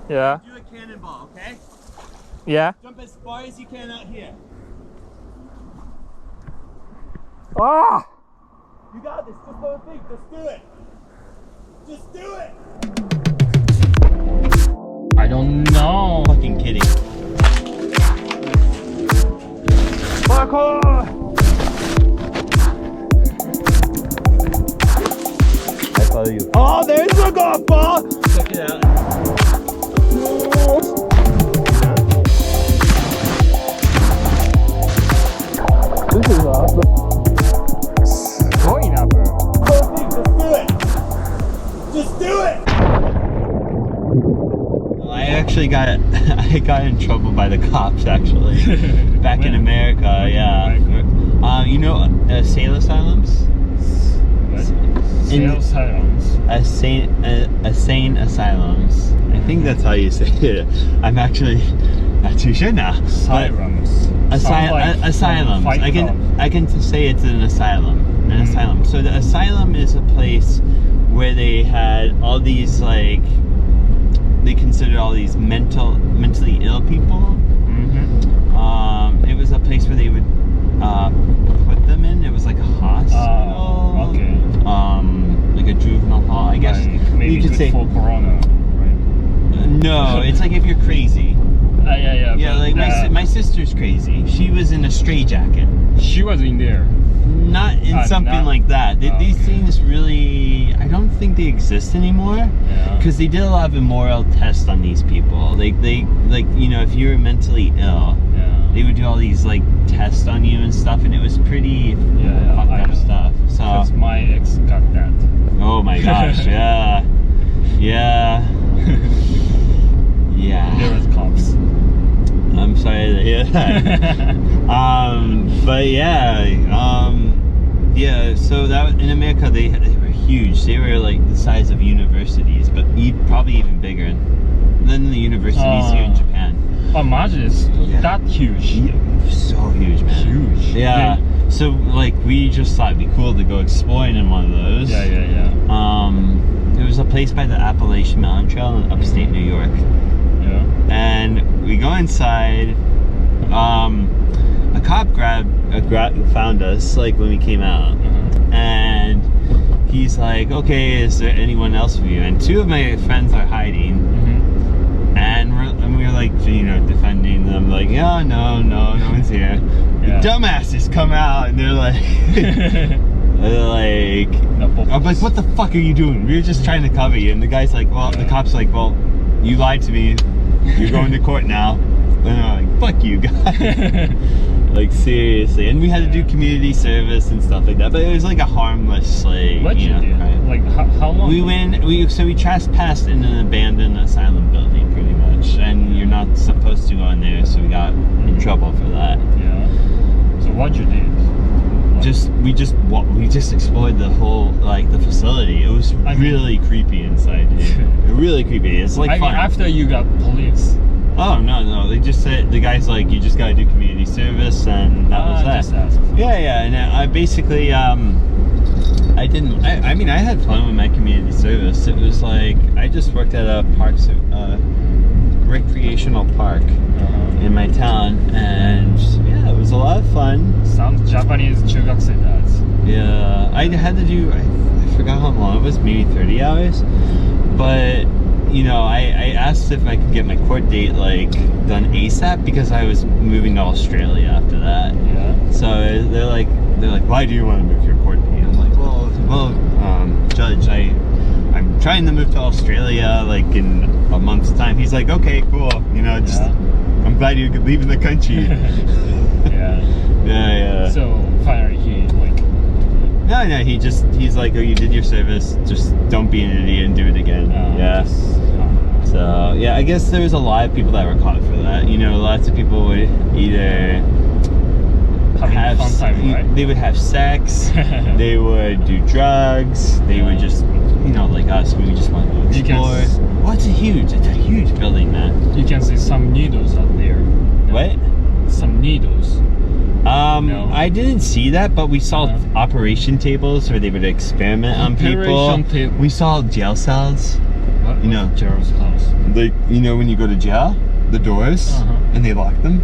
Yeah. Do a cannonball, okay? Yeah. Jump as far as you can out here. Ah! You got this. Just don't think. Just do it. Just do it. I don't know. Fucking kidding. Parkour! I follow you. Oh, there's a golf ball! Check it out. This is awesome. すごいな、ブー。Don't think. Just do it. Just do it. I actually got I got in trouble by the cops actually back in America. Yeah. You know Salem Asylums? Salem Asylums. Sane asylums. I think that's how you say it. I'm actually not too sure now. Asylums. Asylums. I can say it's an asylum. An asylum. So the asylum is a place where they had all these like they considered all these mentally ill people. It was a place where they would put them in. It was like a hospital. Okay. Like a juvenile hall, I guess. Maybe you could say for corona, right? No, it's like if you're crazy. Yeah. Yeah, like my sister's crazy. She was in a straitjacket. She was in there. Not in something like that. These things really, I don't think they exist anymore. Because they did a lot of immoral tests on these people. Like you know, if you were mentally ill, they would do all these like tests on you and stuff, and it was pretty fucked up stuff. So because my ex got that. Oh my gosh, yeah. Yeah. There was cops. I'm sorry to hear that. But yeah, so that in America they were huge. They were like the size of universities, but probably even bigger than the universities here in Japan. Oh, imagine it's that huge. Yeah, so huge, man. Huge. Yeah. So like we just thought it'd be cool to go exploring in one of those. Yeah. There was a place by the Appalachian Mountain Trail in upstate New York. Yeah. And we go inside. A cop found us like when we came out, and he's like, "Okay, is there anyone else with you?" And two of my friends are hiding, and we're like, you know, defending them, like, "Yeah, no one's here." The dumbasses come out, and they're like, I'm like, "What the fuck are you doing? We were just trying to cover you." And the guy's like, the cop's like, "Well, you lied to me. You're going to court now." And I'm like, "Fuck you guys." Like seriously. And we had to do community service and stuff like that, but it was like a harmless like what you did? Right? Like how long? We trespassed in an abandoned asylum building pretty much, and you're not supposed to go in there, so we got in trouble for that. Yeah. So what you did? We just explored the whole the facility. It was really creepy inside, dude. Really creepy. It's like fun. After you got police. Oh no! They just said, the guy's like, you just gotta do community service, and that was that. Just asked. Yeah, and I basically I mean I had fun with my community service. It was like I just worked at a recreational park in my town, and yeah, it was a lot of fun. Some Japanese 中学生 does. Yeah, I had to do, I forgot how long it was, maybe 30 hours, but you know, I asked if I could get my court date like done ASAP because I was moving to Australia after that. Yeah. So they're like, why do you want to move your court date? I'm like, well, Judge, I'm trying to move to Australia like in a month's time. He's like, okay, cool. You know, just I'm glad you're leaving the country. Yeah. So finally he like. No, he's like, oh, you did your service, just don't be an idiot and do it again. So, yeah, I guess there was a lot of people that were caught for that. You know, lots of people would either have fun time, right? They would have sex, they would do drugs, they would just, you know, like us, we just want to explore. Well, it's a huge building, man. You can see some needles out there. What? Some needles. No. I didn't see that, but we saw operation tables where they would experiment on people. We saw jail cells. What, You know. what's Gerald's house? Like, you know, when you go to jail, the doors, and they lock them.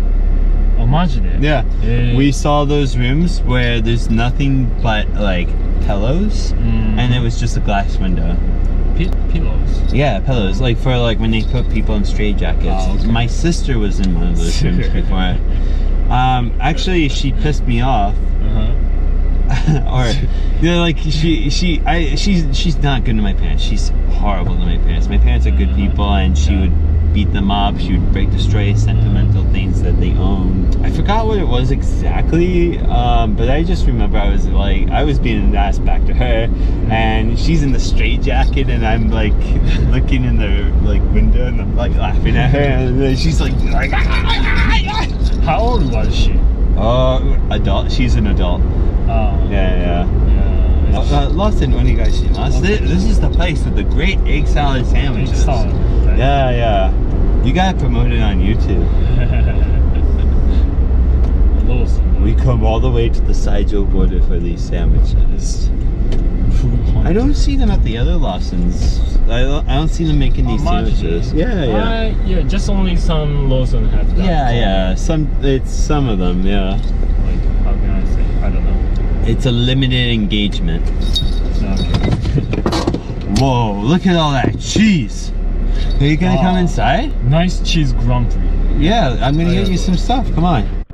あ、マジで Yeah. へー We saw those rooms where there's nothing but like pillows, and it was just a glass window. Pillows? Yeah, pillows. Like for like when they put people in straitjackets. Oh, okay. My sister was in one of those rooms before. Actually, she pissed me off. Or you know, like she's not good to my parents. She's horrible to my parents. My parents are good people, and she would beat them up. She would break, destroy sentimental things that they owned. I forgot what it was exactly, but I just remember I was being an ass back to her, and she's in the straitjacket, and I'm like looking in the like window, and I'm like laughing at her, and then she's like. How old was she? Adult. She's an adult. Yeah. Lawson, onegaishimasu. This is the place with the great egg salad sandwiches. Salad. Yeah. You got promoted on YouTube. Lawson. We come all the way to the Saijo border for these sandwiches. I don't see them at the other Lawsons. I don't see them making these sandwiches. Yeah. Yeah, just only some Lawson have that. Yeah. It's some of them. Yeah. Like, how can I say? I don't know. It's a limited engagement. Whoa! Look at all that cheese. Are you gonna come inside? Nice cheese Grand Prix. Yeah, I'm gonna get you some stuff. Come on.